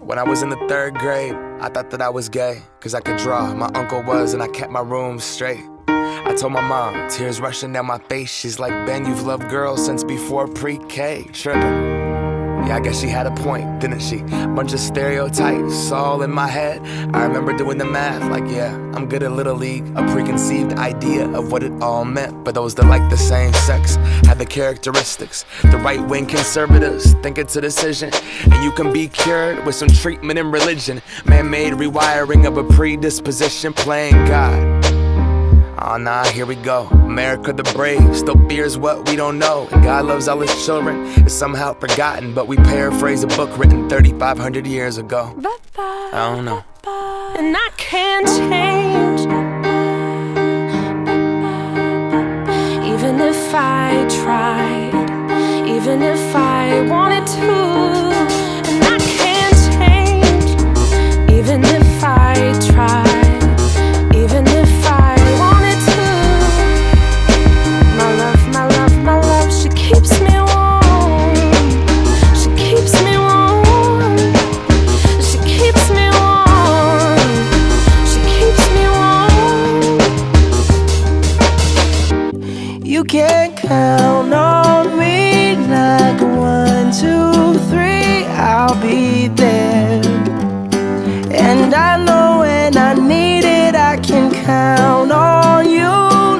When I was in the 3rd grade, I thought that I was gay, cause I could draw. My uncle was, and I kept my room straight. I told my mom, tears rushing down my face. She's like, Ben, you've loved girls since before pre-K. Trippin'. Yeah, I guess she had a point, didn't she? Bunch of stereotypes all in my head. I remember doing the math, like, yeah, I'm good at Little League. A preconceived idea of what it all meant. But those that like the same sex had the characteristics. The right-wing conservatives think it's a decision, and you can be cured with some treatment and religion. Man-made rewiring of a predisposition, playing God. Oh nah, here we go. America the brave still fears what we don't know. And God loves all his children, it's somehow forgotten. But we paraphrase a book written 3,500 years ago. I don't know. And I can't change, even if I tried, even if I wanted to. And I can't change, even if I tried, even if I wanted to. My love, she keeps me warm. She keeps me warm. She keeps me warm. She keeps me warm. You can count on me like 1, 2, 3, I'll be there. And I know when I need it, I can count on you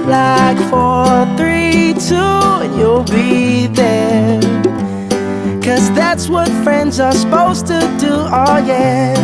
like 4, 3, 2, and you'll be there. Cause that's what friends are supposed to do, oh yeah.